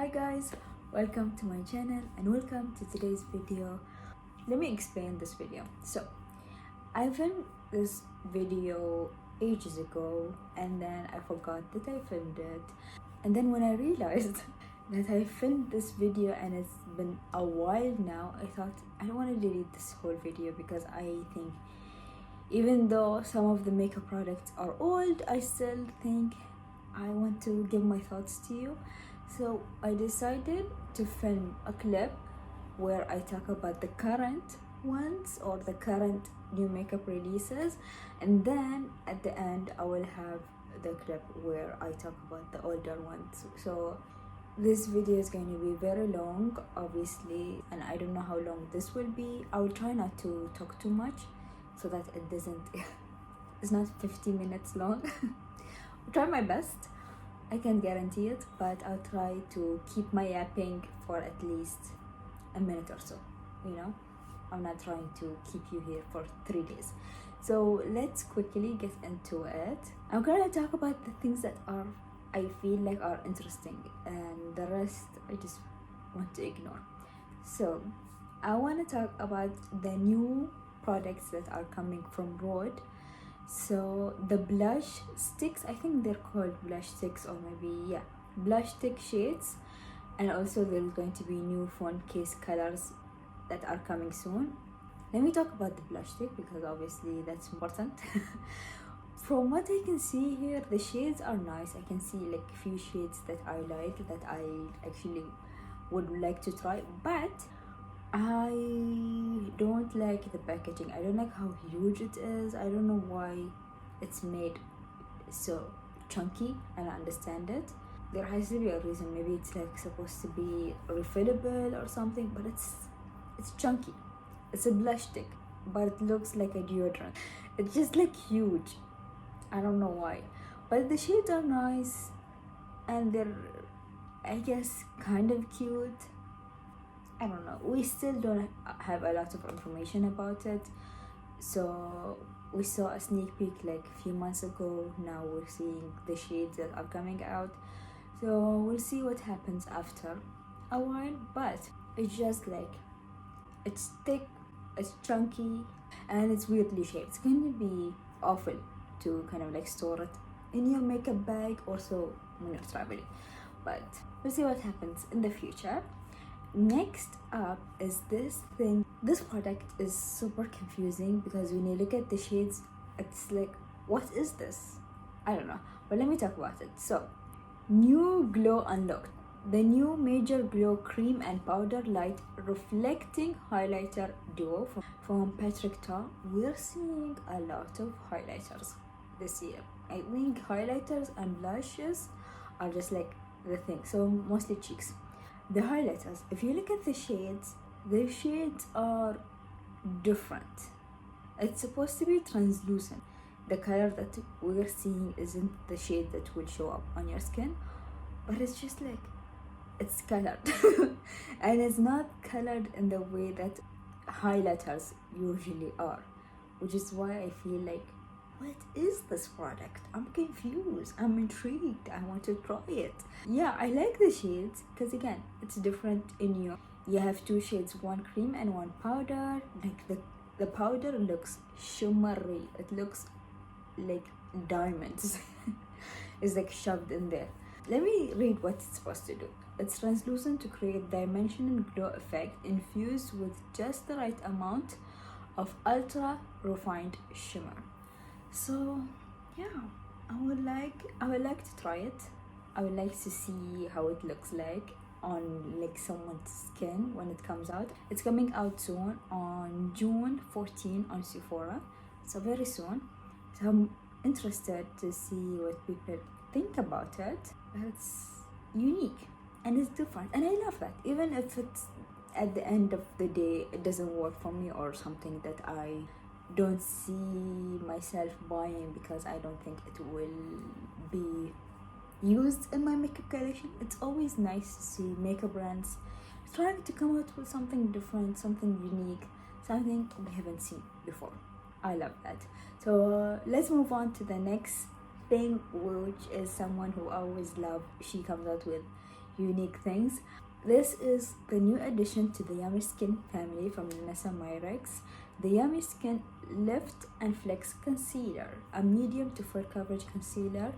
Hi guys, welcome to my channel and welcome to today's video. Let me explain this video. So I filmed this video ages ago and then I forgot that I filmed it, and then when I realized that I filmed this video and it's been a while now, I thought I don't want to delete this whole video because I think even though some of the makeup products are old, I still think I want to give my thoughts to you. So I decided to film a clip where I talk about the current ones or the current new makeup releases, and then at the end I will have the clip where I talk about the older ones. So this video is going to be very long, obviously, and I don't know how long this will be. I will try not to talk too much so that it doesn't it's not 50 minutes long. I'll try my best. I can't guarantee it, but I'll try to keep my yapping for at least a minute or so. I'm not trying to keep you here for 3 days. So let's quickly get into it. I'm gonna talk about the things that I feel like are interesting, and the rest I just want to ignore. So I want to talk about the new products that are coming from Rhode. So the blush sticks, I think they're called blush sticks, or maybe blush stick shades, and also there's going to be new phone case colors that are coming soon. Let me talk about the blush stick because obviously that's important. From what I can see here, the shades are nice. I can see like a few shades that I like, that I actually would like to try, but I don't like the packaging. I don't like how huge it is. I don't know why it's made so chunky. I don't understand it. There has to be a reason. Maybe it's like supposed to be refillable or something, but it's chunky. It's a blush stick, but it looks like a deodorant. It's just like huge. I don't know why, but the shades are nice and they're, I guess, kind of cute. I don't know. We still don't have a lot of information about it. So we saw a sneak peek like a few months ago. Now we're seeing the shades that are coming out. So we'll see what happens after a while. But it's just like, it's thick, it's chunky, and it's weirdly shaped. It's going to be awful to kind of like store it in your makeup bag or so when you're traveling. But we'll see what happens in the future. Next up is this thing. This product is super confusing because when you look at the shades, it's like, what is this? I don't know, but let me talk about it. So, new Glow Unlocked, the new Major Glow Cream and Powder Light Reflecting Highlighter Duo from Patrick Ta. We're seeing a lot of highlighters this year. I think highlighters and blushes are just like the thing, so mostly cheeks. The highlighters, if you look at the shades are different. It's supposed to be translucent. The color that we're seeing isn't the shade that will show up on your skin, but it's just like, it's colored. And it's not colored in the way that highlighters usually are, which is why I feel like, what is this product? I'm confused. I'm intrigued. I want to try it. Yeah, I like the shades because again, it's different in you have two shades, one cream and one powder. Like the powder looks shimmery. It looks like diamonds. It's like shoved in there. Let me read what it's supposed to do. It's translucent to create dimensional glow effect infused with just the right amount of ultra refined shimmer. So yeah, I would like to try it. I would like to see how it looks like on like someone's skin when it comes out. It's coming out soon on June 14 on Sephora, so very soon. So I'm interested to see what people think about it. It's unique and it's different, and I love that. Even if it's at the end of the day it doesn't work for me, or something that I don't see myself buying because I don't think it will be used in my makeup collection. It's always nice to see makeup brands trying to come out with something different, something unique, something we haven't seen before. I love that. So let's move on to the next thing, which is someone who I always love. She comes out with unique things. This is the new addition to the Yummy Skin family from Nessa Myrex, the Yummy Skin Lift and Flex Concealer, a medium to full coverage concealer,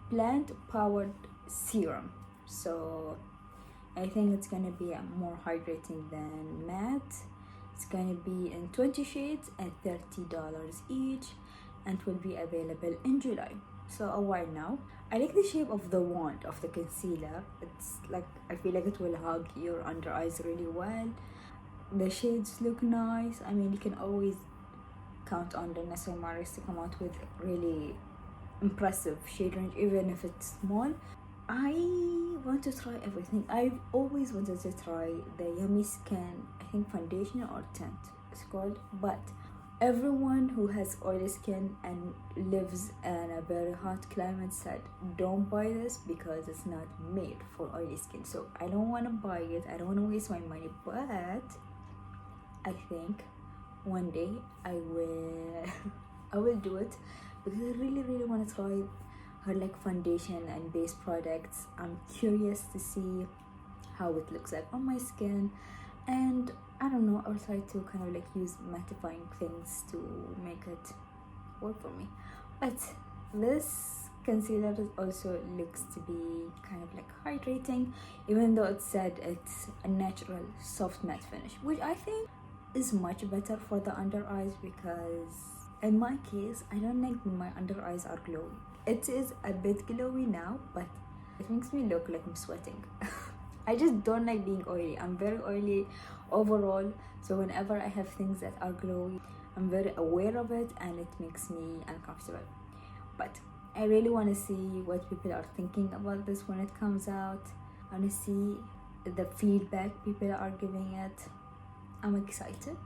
plant powered serum. So I think it's gonna be more hydrating than matte. It's gonna be in 20 shades at $30 each, and will be available in July, so a while now. I like the shape of the wand of the concealer. It's like, I feel like it will hug your under eyes really well. The shades look nice. I mean, you can always count on the Nessa Myrex to come out with really impressive shade range, even if it's small. I want to try everything. I've always wanted to try the Yummy Skin, I think foundation or tint it's called, but everyone who has oily skin and lives in a very hot climate said don't buy this because it's not made for oily skin. So I don't want to buy it. I don't want to waste my money, but I think one day I will I will do it because I really want to try her like foundation and base products. I'm curious to see how it looks like on my skin, and I don't know, I'll try to kind of like use mattifying things to make it work for me. But this concealer also looks to be kind of like hydrating, even though it said it's a natural soft matte finish, which I think is much better for the under eyes, because in my case I don't think my under eyes are glowy. It is a bit glowy now, but it makes me look like I'm sweating. I just don't like being oily. I'm very oily overall, so whenever I have things that are glowy, I'm very aware of it and it makes me uncomfortable. But I really want to see what people are thinking about this when it comes out. I want to see the feedback people are giving it. I'm excited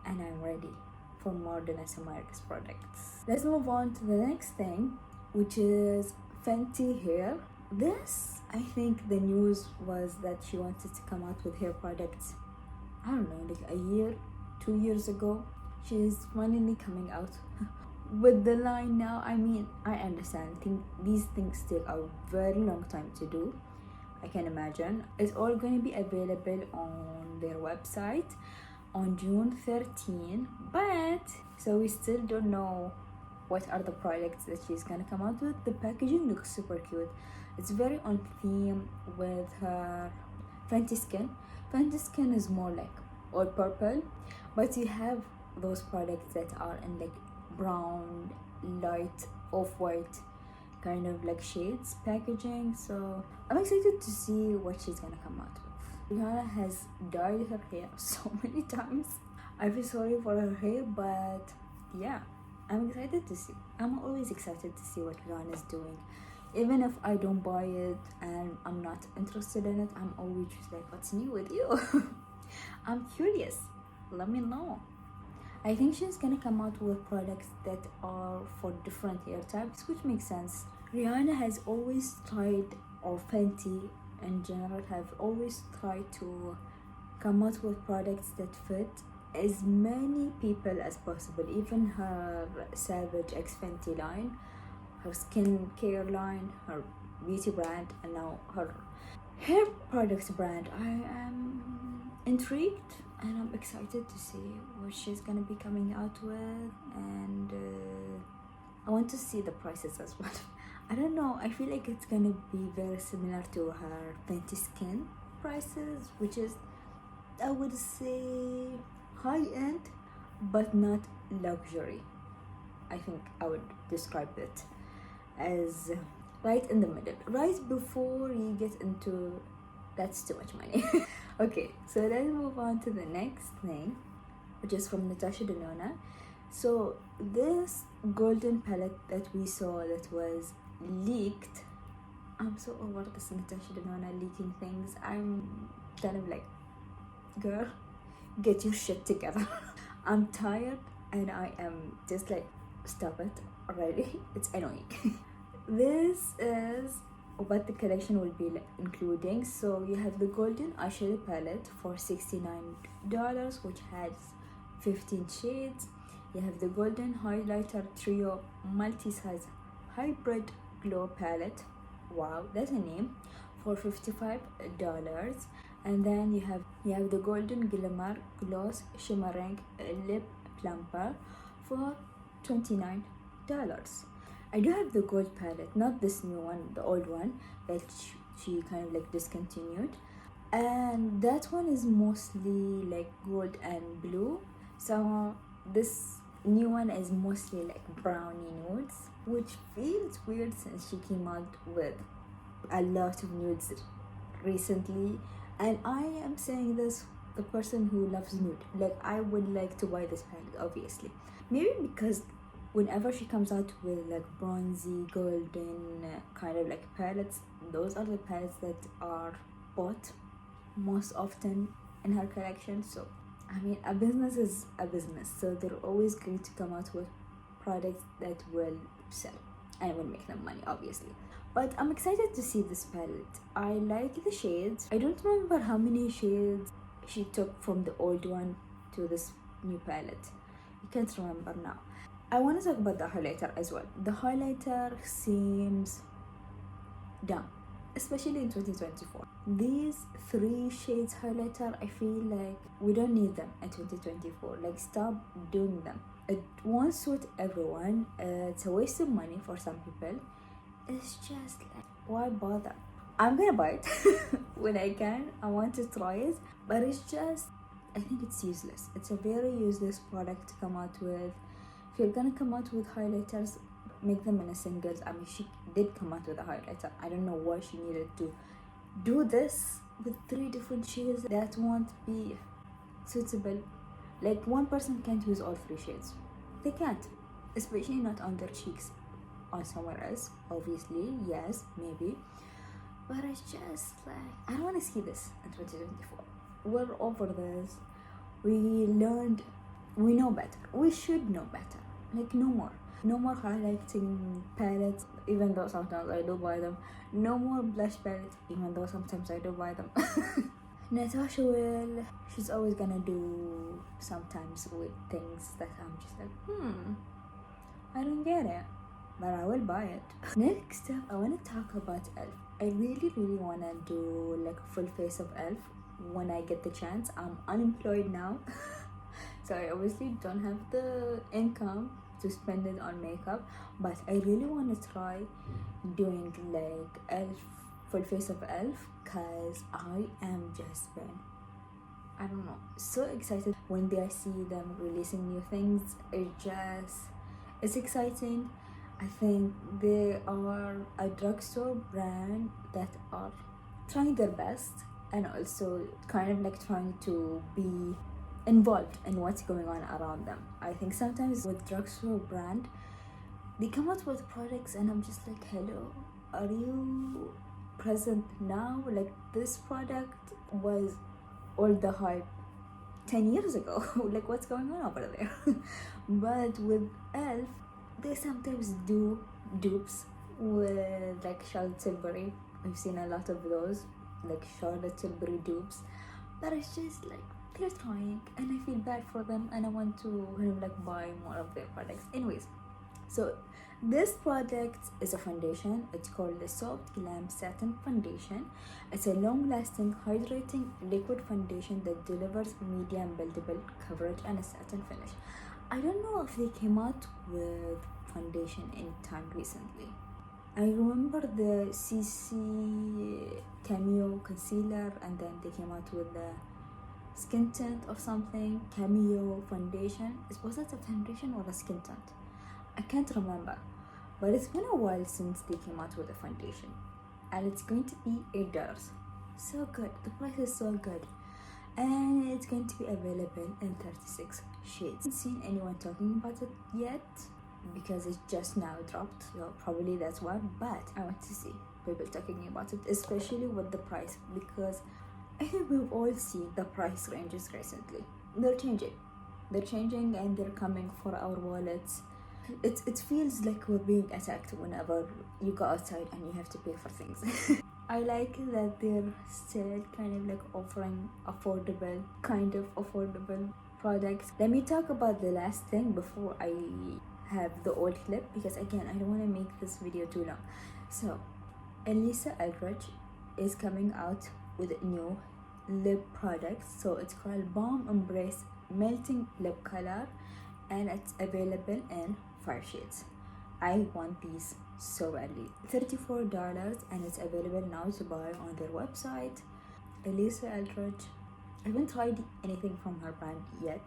and I'm ready for more Nessa Myrex products. Let's move on to the next thing, which is Fenty hair. This, I think the news was that she wanted to come out with hair products, I don't know, like a year, 2 years ago. She's finally coming out with the line now. I mean, I understand. These things take a very long time to do. I can imagine. It's all going to be available on their website on June 13, but so we still don't know what are the products that she's gonna come out with. The packaging looks super cute. It's very on theme with her Fenty Skin. Fenty Skin is more like all purple, but you have those products that are in like brown, light, off-white kind of like shades packaging. So I'm excited to see what she's gonna come out with. Rihanna has dyed her hair so many times. I feel sorry for her hair, but yeah, I'm excited to see. I'm always excited to see what Rihanna is doing. Even if I don't buy it and I'm not interested in it, I'm always just like, what's new with you? I'm curious. Let me know. I think she's gonna come out with products that are for different hair types, which makes sense. Rihanna has always tried, or Fenty in general have always tried to come out with products that fit as many people as possible. Even her Savage X Fenty line, her skincare line, her beauty brand, and now her hair products brand. I am intrigued and I'm excited to see what she's gonna be coming out with, and I want to see the prices as well. I don't know, I feel like it's gonna be very similar to her Fenty Skin prices, which is, I would say, high-end but not luxury. I think I would describe it as right in the middle, right before you get into that's too much money. Okay, so let's move on to the next thing, which is from Natasha Denona. So this golden palette that we saw that was leaked, I'm so over this Natasha Denona leaking things. I'm kind of like, girl, get your shit together. I'm tired and I am just like, stop it already. It's annoying. This is what the collection will be including. So you have the golden eyeshadow palette for $69, which has 15 shades. You have the golden highlighter trio multi-size hybrid glow palette, wow, that's a name, for $55, and then you have the Golden Glimmer Gloss Shimmering Lip Plumper for $29. I do have the gold palette, not this new one, the old one that she kind of like discontinued, and that one is mostly like gold and blue. So this new one is mostly like brownie nudes, which feels weird since she came out with a lot of nudes recently, and I am saying this the person who loves nude. Like, I would like to buy this palette, obviously, maybe because whenever she comes out with like bronzy golden kind of like palettes, those are the palettes that are bought most often in her collection. So I mean, a business is a business, so they're always going to come out with products that will sell and will make them money, obviously. But I'm excited to see this palette. I like the shades. I don't remember how many shades she took from the old one to this new palette. I can't remember now. I want to talk about the highlighter as well. The highlighter seems dumb, especially in 2024. These 3 shades highlighter, I feel like we don't need them in 2024. Like, stop doing them. It won't suit everyone. It's a waste of money for some people. It's just like, why bother? I'm gonna buy it when I can. I want to try it, but it's just, I think it's useless. It's a very useless product to come out with. If you're gonna come out with highlighters, make them in a singles. I mean, she did come out with a highlighter. I don't know why she needed to do this with 3 different shades. That won't be suitable. Like, one person can't use all 3 shades. They can't, especially not on their cheeks. On somewhere else, obviously, yes, maybe, but it's just like, I don't want to see this in 2024. We're over this. We learned, we know better. We should know better. Like, no more highlighting palettes, even though sometimes I do buy them. No more blush palettes, even though sometimes I do buy them. Natasha will, she's always gonna do sometimes with things that I'm just like, I don't get it, but I will buy it. Next up, I want to talk about ELF. I really want to do like a full face of ELF when I get the chance. I'm unemployed now, so I obviously don't have the income to spend it on makeup, but I really want to try doing like ELF, full face of ELF, because I am just been, I don't know, so excited when I see them releasing new things. It's exciting. I think they are a drugstore brand that are trying their best and also kind of like trying to be involved in what's going on around them. I think sometimes with drugstore brand, they come out with products and I'm just like, hello, are you present now? Like, this product was all the hype 10 years ago. Like, what's going on over there? But with ELF, they sometimes do dupes with like Charlotte Tilbury. I've seen a lot of those, like Charlotte Tilbury dupes, but it's just like, they're trying and I feel bad for them and I want to kind of like buy more of their products. Anyways, so this product is a foundation. It's called the Soft Glam Satin Foundation. It's a long-lasting, hydrating liquid foundation that delivers medium buildable coverage and a satin finish. I don't know if they came out with foundation anytime recently. I remember the CC Cameo concealer, and then they came out with the skin tint or something, Cameo foundation. Was that a foundation or a skin tint? I can't remember, but it's been a while since they came out with a foundation, and it's going to be $8. So good, the price is so good, and it's going to be available in 36 shades. I haven't seen anyone talking about it yet because it just now dropped, so probably that's why, but I want to see people talking about it, especially with the price, because I think we've all seen the price ranges recently. They're changing and they're coming for our wallets. It feels like we're being attacked whenever you go outside and you have to pay for things. I like that they're still kind of like offering kind of affordable products. Let me talk about the last thing before I have the old clip, because again, I don't want to make this video too long. So Elisa Eldridge is coming out with new lip products. So it's called Balm Embrace Melting Lip Color, and it's available in 5 shades. I want these so badly. $34, and it's available now to buy on their website. Elisa Eldridge. I haven't tried anything from her brand yet,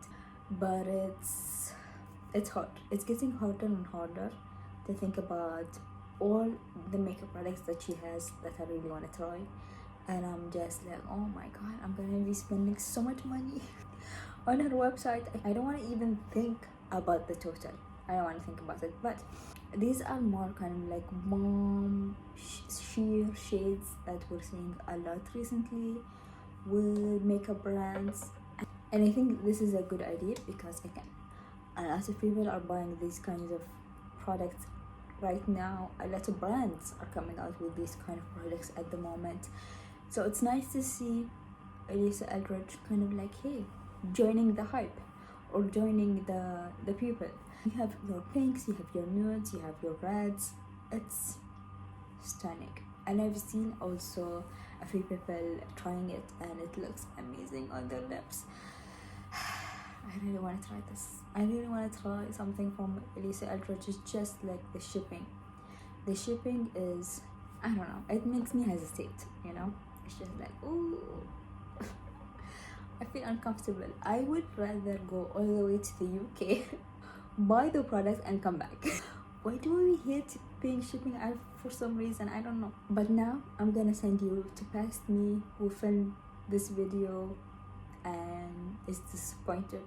but it's hot. It's getting harder and harder to think about all the makeup products that she has that I really want to try, and I'm just like, oh my god, I'm gonna be spending so much money on her website. I don't want to even think about the total. I don't want to think about it, but these are more kind of like mom sheer shades that we're seeing a lot recently with makeup brands, and I think this is a good idea because again, a lot of people are buying these kinds of products right now. A lot of brands are coming out with these kind of products at the moment, so it's nice to see Elisa Eldridge kind of like, hey, joining the hype or joining the people. You have your pinks, you have your nudes, you have your reds. It's stunning, and I've seen also a few people trying it and it looks amazing on their lips. I really want to try this. I really want to try something from Elisa Eldridge. It's just like the shipping. The shipping is, I don't know, it makes me hesitate, you know? It's just like, ooh. I feel uncomfortable. I would rather go all the way to the UK, buy the product and come back. Why do we hate paying shipping out for some reason? I don't know. But now I'm gonna send you to past me who filmed this video and is disappointed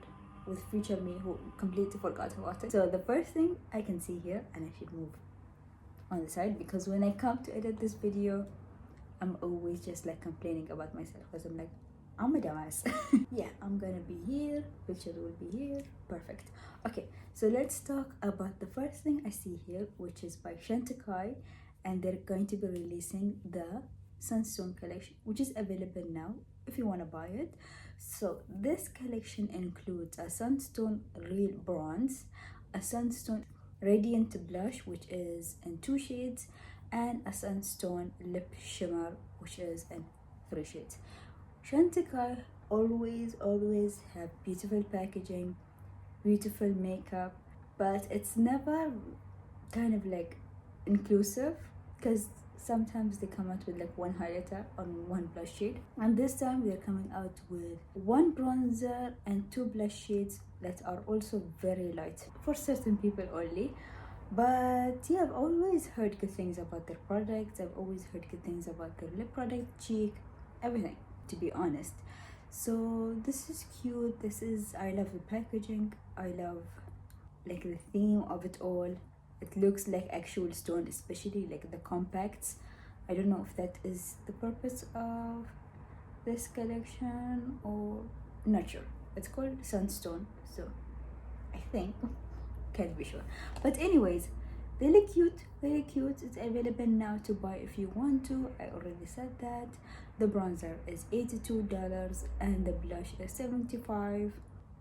with future me who completely forgot about it. So the first thing I can see here, and I should move on the side because when I come to edit this video, I'm always just like complaining about myself because I'm like, I'm a dumbass. Yeah, I'm gonna be here, picture will be here, perfect. Okay, so let's talk about the first thing I see here, which is by Chantecaille, and they're going to be releasing the Sunstone collection, which is available now if you want to buy it. So this collection includes a Sunstone Real Bronze, a Sunstone Radiant Blush, which is in 2 shades, and a Sunstone Lip Shimmer, which is in 3 shades. Chantecaille always have beautiful packaging, beautiful makeup, but it's never kind of like inclusive because sometimes they come out with like 1 highlighter on 1 blush shade, and this time they're coming out with 1 bronzer and 2 blush shades that are also very light for certain people only. But yeah, I've always heard good things about their products. I've always heard good things about their lip product, cheek, everything, to be honest. So this is cute. I love the packaging. I love like the theme of it all. It looks like actual stone, especially like the compacts. I don't know if that is the purpose of this collection or not sure. It's called Sunstone, so I think, can't be sure. But anyways, really cute. It's available now to buy if you want to. I already said that. The bronzer is $82 and the blush is $75,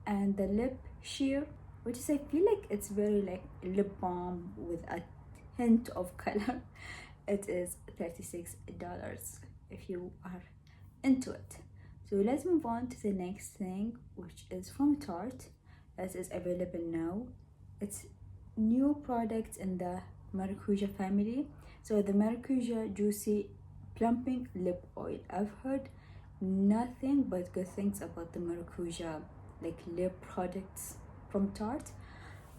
and the lip sheer, which is, I feel like it's very like lip balm with a hint of color, it is $36 if you are into it. So let's move on to the next thing, which is from Tarte. That is available now. It's new products in the Maracuja family. So the Maracuja Juicy Plumping Lip Oil. I've heard nothing but good things about the Maracuja like lip products from Tarte.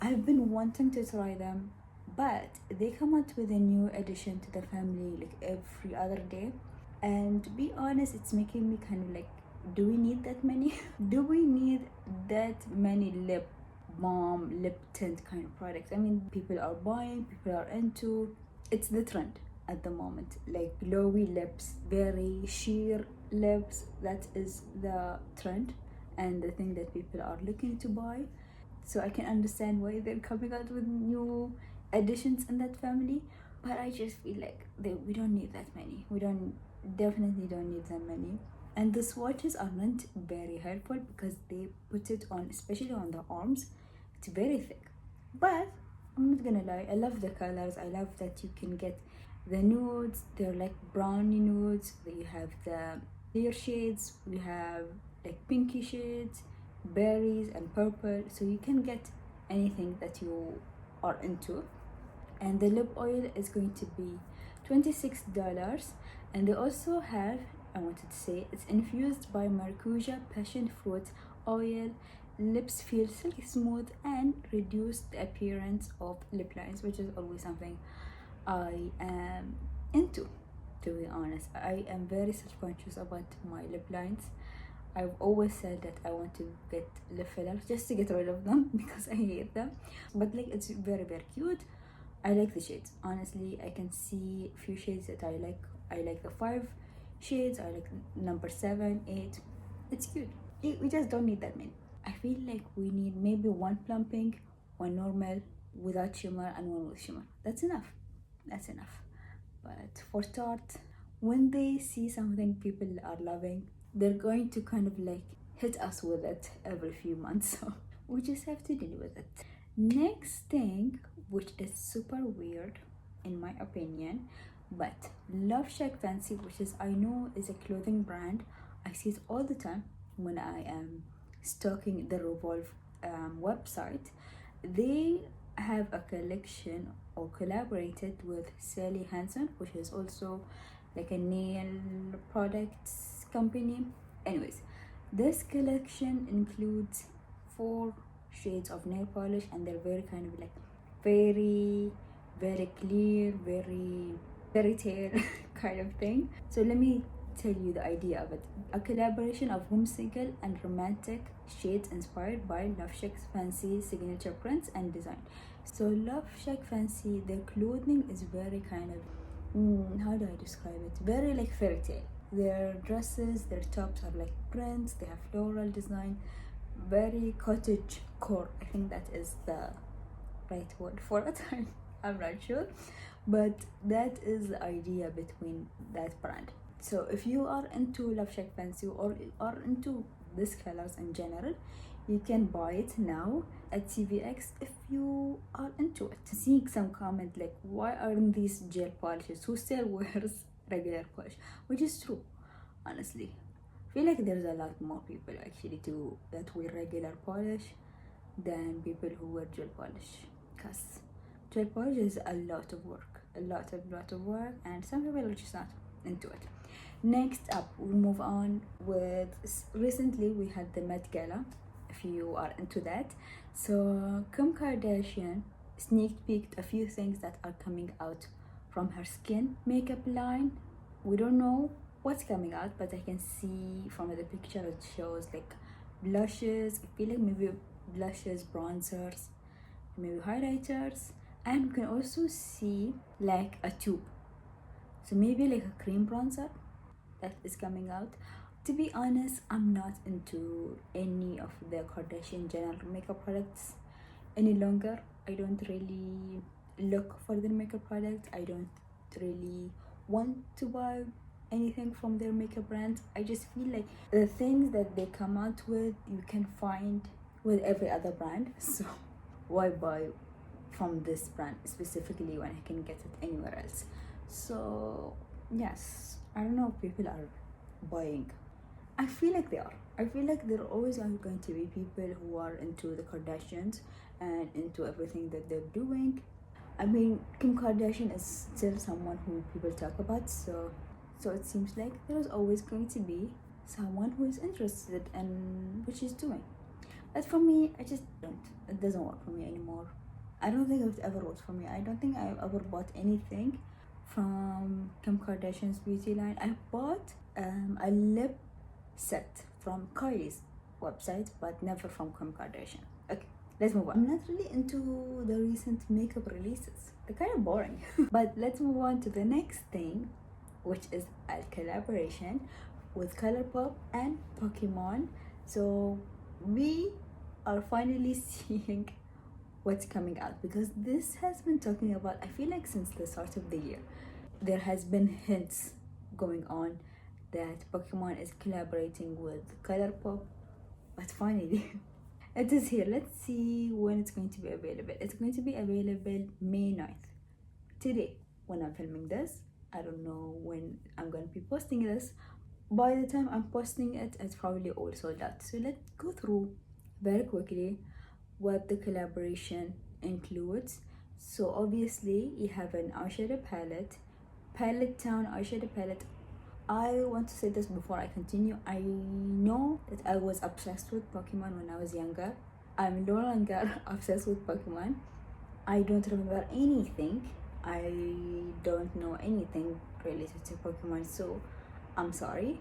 I've been wanting to try them, but they come out with a new addition to the family like every other day, and to be honest, it's making me kind of like, do we need that many? Do we need that many lip balm, lip tint kind of products? I mean, people are buying, people are into, it's the trend at the moment, like glowy lips, very sheer lips. That is the trend and the thing that people are looking to buy. So I can understand why they're coming out with new additions in that family, but I just feel like we don't need that many. We definitely don't need that many. And the swatches are not very helpful because they put it on, especially on the arms, it's very thick. But I'm not gonna lie, I love the colors. I love that you can get the nudes, they're like browny nudes. You have the clear shades, you have like pinky shades, berries and purple, so you can get anything that you are into. And the lip oil is going to be $26. And they also have, I wanted to say, it's infused by maracuja passion fruit oil. Lips feel silky smooth and reduce the appearance of lip lines, which is always something I am into. To be honest, I am very self-conscious about my lip lines. I've always said that I want to get lip fillers just to get rid of them because I hate them. But like, it's very very cute. I like the shades. Honestly, I can see a few shades that I like. I like the 5 shades. I like number 7, 8. It's cute. We just don't need that many. I feel like we need maybe one plumping, one normal without shimmer, and one with shimmer. That's enough. That's enough. But for Tarte, when they see something people are loving, they're going to kind of like hit us with it every few months. So we just have to deal with it. Next thing, which is super weird in my opinion, but Love Shack Fancy, which is, I know, is a clothing brand. I see it all the time when I am stalking the Revolve website. They have a collection or collaborated with Sally Hansen, which is also like a nail products company. Anyways, this collection includes 4 shades of nail polish, and they're very kind of like very very clear, very fairy tale kind of thing. So let me tell you the idea of it. A collaboration of whimsical and romantic shades inspired by Love Shack's fancy signature prints and design. So Love Shack Fancy, their clothing is very kind of how do I describe it? Very like fairy tale. Their dresses, their tops are like prints, they have floral design, very cottage core. I think that is the right word for it. I'm not sure, but that is the idea between that brand. So if you are into Love Shack Fancy or are into these colors in general, you can buy it now at CVX if you are into it. Seeing some comment like, why aren't these gel polishes? Who still wears regular polish? Which is true, honestly. I feel like there's a lot more people actually that wear regular polish than people who wear gel polish, because gel polish is a lot of work, a lot of work, and some people are just not into it. Next up, we'll move on with, recently we had the Met Gala, if you are into that. So Kim Kardashian sneak peeked a few things that are coming out from her skin makeup line. We don't know what's coming out, but I can see from the picture it shows like blushes. I feel like maybe blushes, bronzers, maybe highlighters, and we can also see like a tube, so maybe like a cream bronzer that is coming out. To be honest, I'm not into any of the Kardashian general makeup products any longer. I don't really look for their makeup products. I don't really want to buy anything from their makeup brands. I just feel like the things that they come out with, you can find with every other brand. So why buy from this brand specifically when I can get it anywhere else? So yes, I don't know if people are buying. I feel like they are. I feel like there always are going to be people who are into the Kardashians and into everything that they're doing. I mean, Kim Kardashian is still someone who people talk about, so it seems like there's always going to be someone who is interested in what she's doing. But for me, I just don't. It doesn't work for me anymore. I don't think it ever worked for me. I don't think I ever bought anything from Kim Kardashian's beauty line. I bought a lip set from Kylie's website, but never from Kim Kardashian. Okay, let's move on. I'm not really into the recent makeup releases. They're kind of boring. But let's move on to the next thing, which is a collaboration with Colourpop and Pokemon. So we are finally seeing what's coming out, because this has been talking about, I feel like since the start of the year. There has been hints going on that Pokemon is collaborating with Colourpop, but finally it is here. Let's see when it's going to be available. It's going to be available May 9th, today, when I'm filming this. I don't know when I'm gonna be posting this. By the time I'm posting it, it's probably all sold out. So let's go through very quickly what the collaboration includes. So obviously you have an eyeshadow palette, Palette Town eyeshadow palette. I want to say this before I continue. I know that I was obsessed with Pokemon when I was younger. I'm no longer obsessed with Pokemon. I don't remember anything. I don't know anything related to Pokemon, so I'm sorry.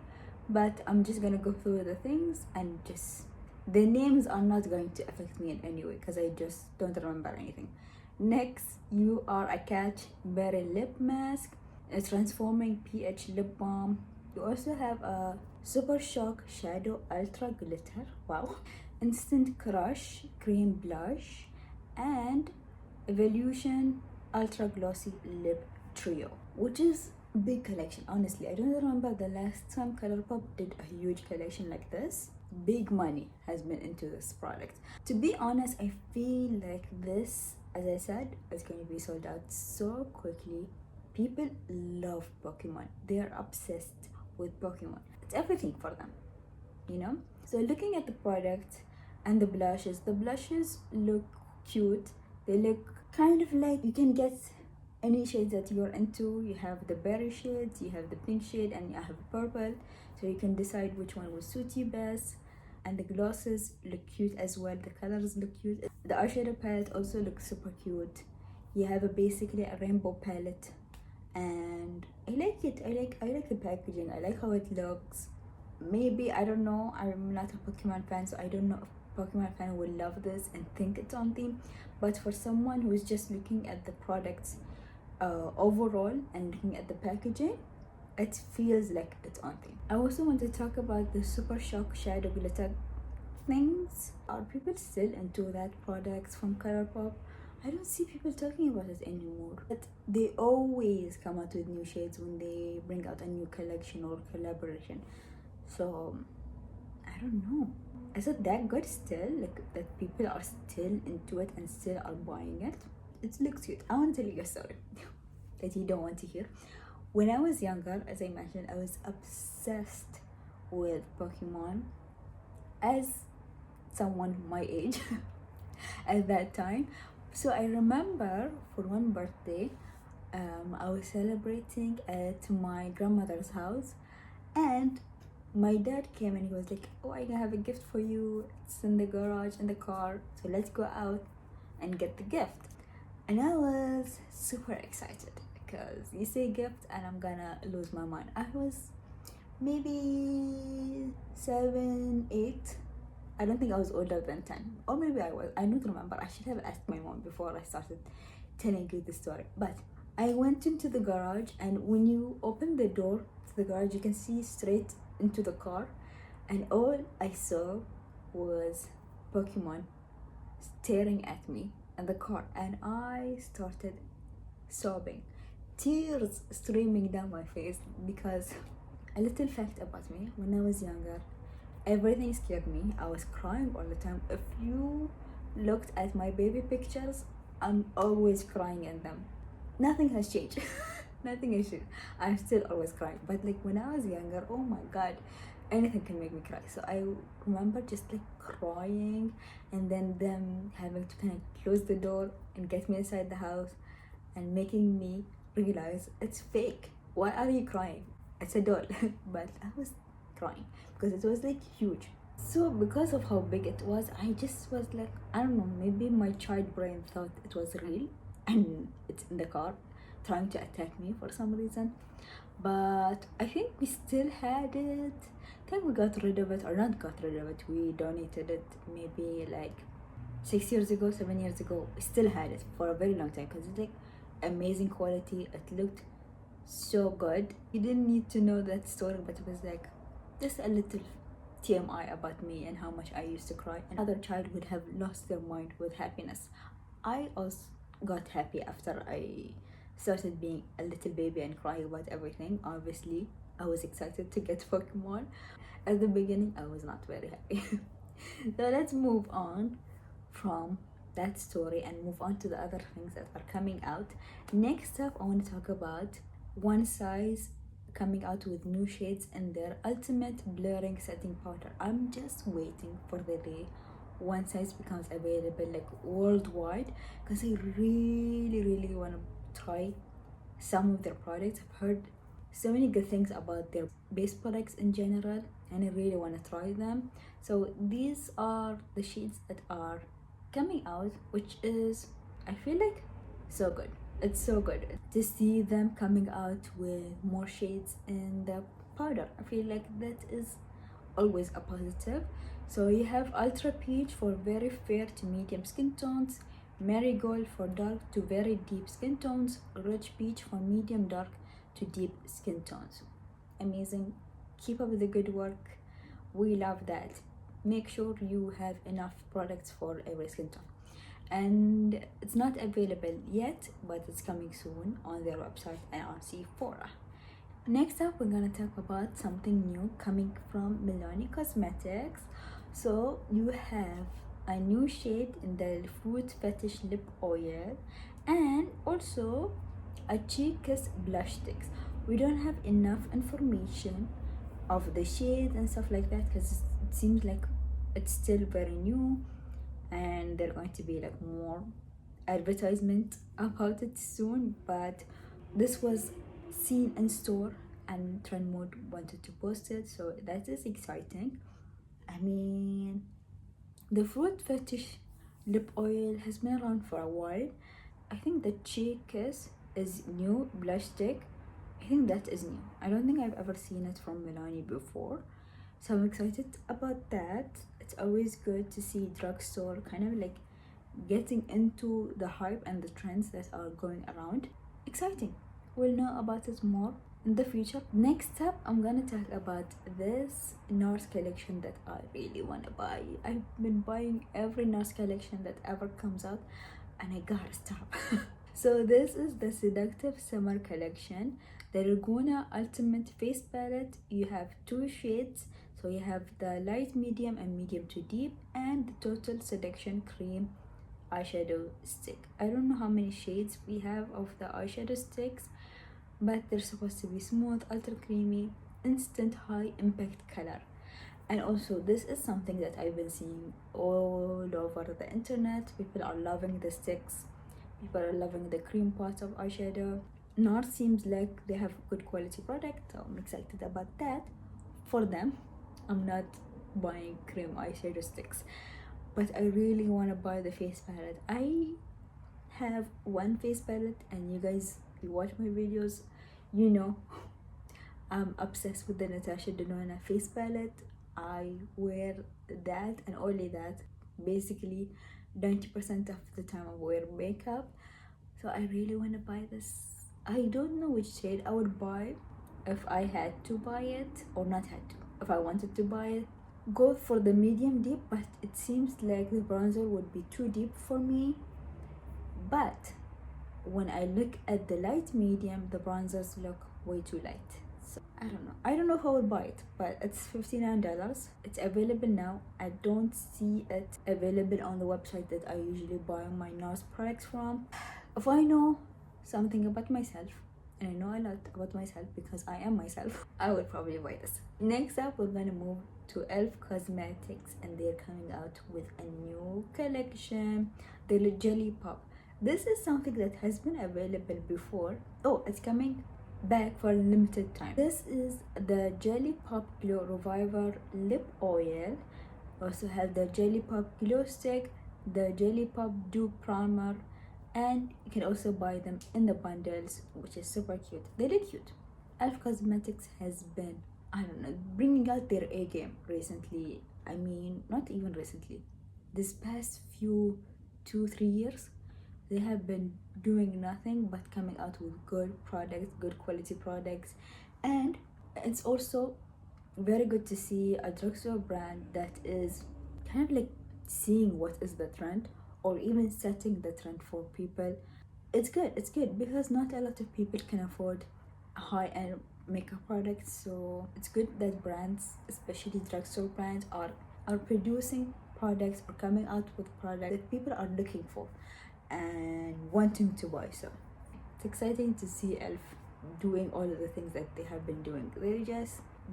But I'm just gonna go through the things and just the names are not going to affect me in any way because I just don't remember anything. Next, you are a Catch Berry Lip Mask, a Transforming pH Lip Balm. You also have a Super Shock Shadow Ultra Glitter, wow, Instant Crush Cream Blush, and Evolution Ultra Glossy Lip Trio, which is big collection. Honestly, I don't remember the last time Colourpop did a huge collection like this. Big money has been into this product. To be honest, I feel like this, as I said, is going to be sold out so quickly. People love Pokemon. They are obsessed with Pokemon. It's everything for them, you know? So looking at the product and the blushes look cute. They look kind of like you can get any shades that you're into. You have the berry shades, you have the pink shade, and you have purple, so you can decide which one will suit you best. And the glosses look cute as well. The colors look cute. The eyeshadow palette also looks super cute. You have basically a rainbow palette, and I like it. I like the packaging. I like how it looks. Maybe, I don't know, I'm not a Pokemon fan, so I don't know if Pokemon fan will love this and think it's on theme. But for someone who is just looking at the products overall and looking at the packaging, it feels like it's on theme. I also want to talk about the Super Shock Shadow Glitter things. Are people still into that products from Colourpop? I don't see people talking about it anymore. But they always come out with new shades when they bring out a new collection or collaboration. So I don't know. Is it that good still? Like that people are still into it and still are buying it? It looks cute. I want to tell you a story that you don't want to hear. When I was younger, as I mentioned, I was obsessed with Pokemon as someone my age at that time. So I remember for one birthday, I was celebrating at my grandmother's house, and my dad came and he was like, oh, I have a gift for you. It's in the garage in the car, so let's go out and get the gift. And I was super excited because you say gift and I'm gonna lose my mind. I was maybe 7, 8. I don't think I was older than 10, or maybe I was. I don't remember. I should have asked my mom before I started telling you the story. But I went into the garage, and when you open the door to the garage, you can see straight into the car, and all I saw was Pokemon staring at me in the car, and I started sobbing, tears streaming down my face. Because a little fact about me: when I was younger, everything scared me. I was crying all the time. If you looked at my baby pictures, I'm always crying in them. Nothing has changed. Nothing has changed. I'm still always crying. But like when I was younger, oh my god, anything can make me cry. So I remember just like crying, and then them having to kind of close the door and get me inside the house and making me realize it's fake. Why are you crying? It's a doll. But I was crying because it was like huge. So because of how big it was, I just was like, I don't know, maybe my child brain thought it was real and it's in the car trying to attack me for some reason. But I think we still had it. I think we got rid of it, or not got rid of it, we donated it maybe like 6 years ago, 7 years ago. We still had it for a very long time because it's like amazing quality. It looked so good. You didn't need to know that story, but it was like just a little TMI about me and how much I used to cry. Another child would have lost their mind with happiness. I also got happy after I started being a little baby and crying about everything. Obviously, I was excited to get Pokemon. At the beginning, I was not very happy. So let's move on from that story and move on to the other things that are coming out. Next up, I want to talk about One Size coming out with new shades in their ultimate blurring setting powder. I'm just waiting for the day One Size becomes available like worldwide, because I really want to try some of their products. I've heard so many good things about their base products in general, and I really want to try them. So these are the shades that are coming out, which is, I feel like, so good. It's so good to see them coming out with more shades in the powder. I feel like that is always a positive. So you have Ultra Peach for very fair to medium skin tones, Marigold for dark to very deep skin tones, Rich Peach for medium dark to deep skin tones. Amazing. Keep up the good work. We love that. Make sure you have enough products for every skin tone. And it's not available yet, but it's coming soon on their website and on Sephora. Next up, we're gonna talk about something new coming from Milani Cosmetics. So you have a new shade in the Fruit Fetish Lip Oil, and also a Cheek Kiss Blush Sticks. We don't have enough information of the shade and stuff like that, because it seems like it's still very new, and they're going to be like more advertisement about it soon. But this was seen in store and Trend Mode wanted to post it, so that is exciting. I mean, the Fruit Fetish lip oil has been around for a while. I think the Cheek Kiss is new. Blush stick, I think that is new. I don't think I've ever seen it from Milani before, so I'm excited about that. It's always good to see drugstore kind of like getting into the hype and the trends that are going around. Exciting. We'll know about it more in the future. Next up, I'm gonna talk about this NARS collection that I really want to buy. I've been buying every NARS collection that ever comes out, and I gotta stop. So this is the Seductive Summer Collection, the Laguna Ultimate Face Palette. You have 2 shades, so you have the light medium and medium to deep, and the Total Seduction Cream eyeshadow stick. I don't know how many shades we have of the eyeshadow sticks, but they're supposed to be smooth, ultra creamy, instant high impact color. And also, this is something that I've been seeing all over the internet. People are loving the sticks, people are loving the cream part of eyeshadow. NARS seems like they have good quality product, so I'm excited about that for them. I'm not buying cream eyeshadow sticks, but I really want to buy the face palette. I have one face palette, and you guys, you watch my videos, you know I'm obsessed with the Natasha Denona face palette. I wear that and only that. Basically 90% of the time I wear makeup, so I really want to buy this. I don't know which shade I would buy if I had to buy it, or not had to, if I wanted to buy it. Go for the medium deep, but it seems like the bronzer would be too deep for me. But when I look at the light medium, the bronzers look way too light. So I don't know if I would buy it, but it's $59. It's available now. I don't see it available on the website that I usually buy my NARS products from. If I know something about myself, and I know a lot about myself because I am myself, I would probably buy this. Next up, we're gonna move to Elf Cosmetics, and they're coming out with a new collection, the Jelly Pop. This is something that has been available before. Oh, it's coming back for a limited time. This is the Jelly Pop Glow Reviver Lip Oil. Also have the Jelly Pop Glow Stick, the Jelly Pop Dew Primer, and you can also buy them in the bundles, which is super cute. They look cute. Elf Cosmetics has been, I don't know, bringing out their A game recently. I mean, not even recently. This past few 2-3 years, they have been doing nothing but coming out with good products, good quality products. And it's also very good to see a drugstore brand that is kind of like seeing what is the trend, or even setting the trend for people. It's good because not a lot of people can afford high-end makeup products, so it's good that brands, especially drugstore brands, are producing products or coming out with products that people are looking for and wanting to buy. So it's exciting to see Elf doing all of the things that they have been doing.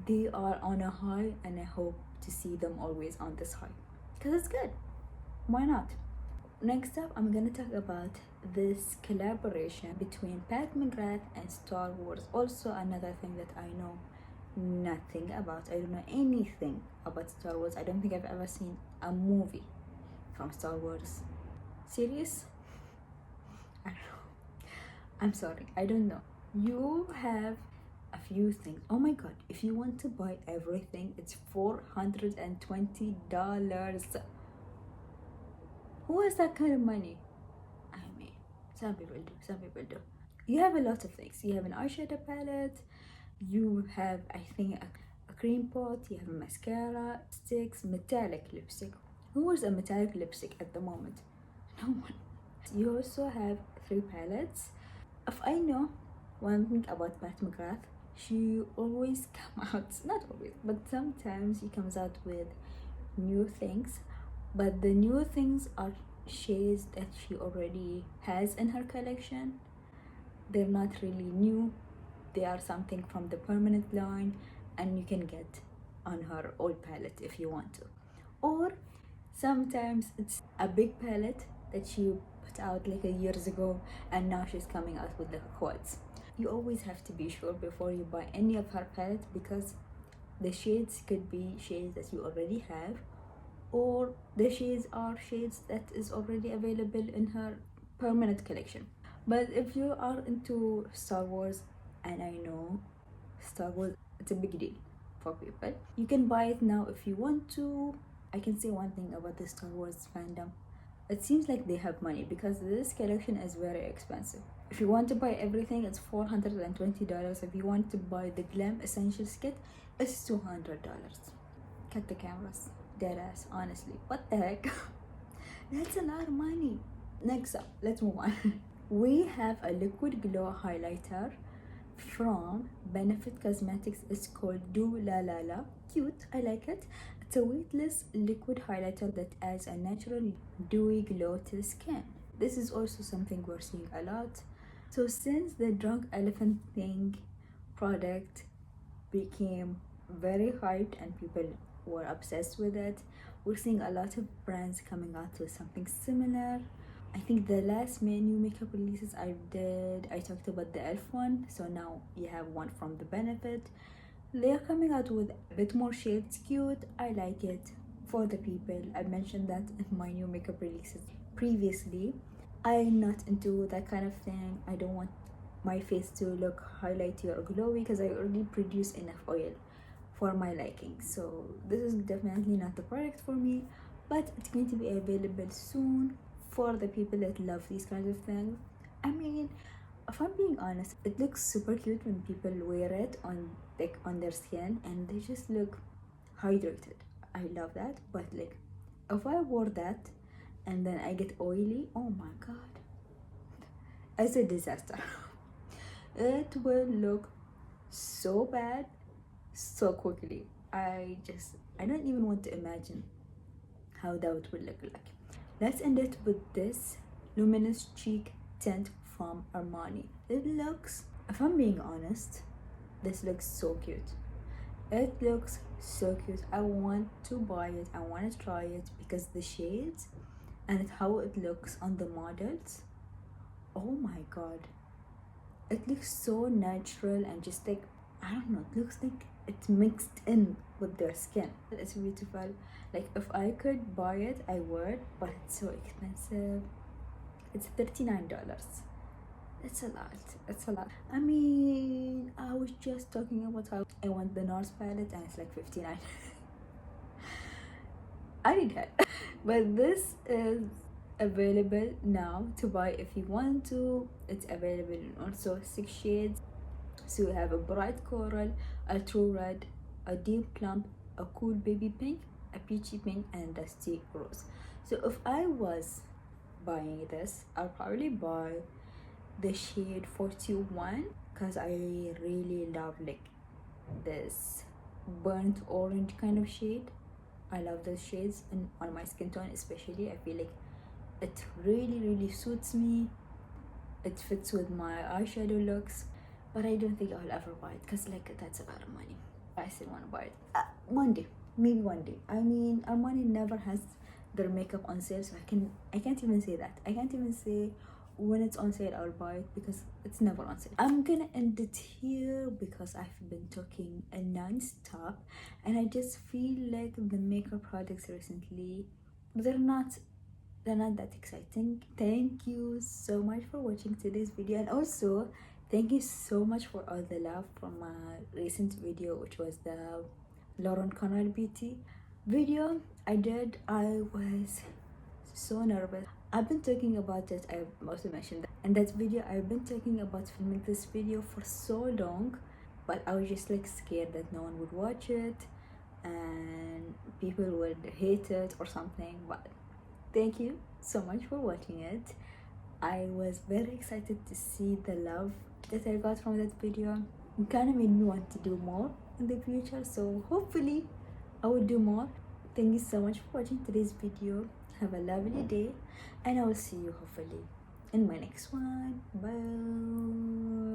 They are on a high, and I hope to see them always on this high because it's good. Why not? Next up, I'm gonna talk about this collaboration between Pat McGrath and Star Wars. Also, another thing that I know nothing about. I don't know anything about Star Wars. I don't think I've ever seen a movie from Star Wars. Serious? I don't know. I'm sorry, I don't know. You have a few things. Oh my god, if you want to buy everything, it's $420. Who has that kind of money? I mean, some people do, some people do. You have a lot of things. You have an eyeshadow palette, you have, I think, a cream pot, you have a mascara, sticks, metallic lipstick. Who wears a metallic lipstick at the moment? No one. You also have 3 palettes. If I know one thing about Pat McGrath, she always comes out, not always, but sometimes she comes out with new things, but the new things are shades that she already has in her collection. They're not really new, they are something from the permanent line, and you can get on her old palette if you want to. Or sometimes it's a big palette that she put out like years ago, and now she's coming out with the quads. You always have to be sure before you buy any of her palettes, because the shades could be shades that you already have, or the shades are shades that is already available in her permanent collection. But if you are into Star Wars, and I know Star Wars, it's a big deal for people, you can buy it now if you want to. I can say one thing about the Star Wars fandom. It seems like they have money, because this collection is very expensive. If you want to buy everything, it's $420. If you want to buy the Glam Essentials kit, it's $200. Cut the cameras. Deadass, honestly. What the heck? That's a lot of money. Next up, let's move on. We have a liquid glow highlighter from Benefit Cosmetics. It's called Do La La La. Cute, I like it. It's a weightless liquid highlighter that adds a natural dewy glow to the skin. This is also something we're seeing a lot. So since the Drunk Elephant thing product became very hyped and people were obsessed with it, we're seeing a lot of brands coming out with something similar. I think the last menu makeup releases I did, I talked about the Elf one, so now you have one from the Benefit. They're coming out with a bit more shades. Cute, I like it for the people. I mentioned that in my new makeup releases previously. I'm not into that kind of thing. I don't want my face to look highlighty or glowy because I already produce enough oil for my liking. So this is definitely not the product for me, but it's going to be available soon for the people that love these kinds of things. I mean, if I'm being honest, it looks super cute when people wear it on their skin and they just look hydrated. I love that. But like, if I wore that and then I get oily, oh my god, it's a disaster. It will look so bad so quickly. I don't even want to imagine how that would look like. Let's end it with this luminous cheek tint from Armani. It looks, if I'm being honest, this looks so cute. It looks so cute. I want to buy it. I want to try it because the shades and how it looks on the models, oh my god, it looks so natural and just like, I don't know, it looks like it's mixed in with their skin. It's beautiful. Like, if I could buy it, I would, but it's so expensive. It's $39. It's a lot. It's a lot. I mean, I was just talking about how I want the NARS palette and it's like $59. I need that. But this is available now to buy if you want to. It's available in also 6 shades. So you have a bright coral, a true red, a deep plum, a cool baby pink, a peachy pink, and a dusty rose. So if I was buying this, I'll probably buy the shade 41 because I really love like this burnt orange kind of shade. I love those shades, and on my skin tone especially, I feel like it really suits me. It fits with my eyeshadow looks, but I don't think I'll ever buy it because like that's a lot of money. I still want to buy it one day, maybe one day. I mean, Armani never has their makeup on sale, so I can't even say that. I can't even say when it's on sale I'll buy it because it's never on sale. I'm gonna end it here because I've been talking non-stop, and I just feel like the makeup products recently, they're not that exciting. Thank you so much for watching today's video, and also thank you so much for all the love from my recent video, which was the Lauren Conrad beauty video I did. I was so nervous. I've been talking about it, I also mentioned that in that video. I've been talking about filming this video for so long, but I was just like scared that no one would watch it and people would hate it or something. But thank you so much for watching it. I was very excited to see the love that I got from that video. It kind of made me want to do more in the future, so hopefully I will do more. Thank you so much for watching today's video. Have a lovely day, and I will see you hopefully in my next one. Bye.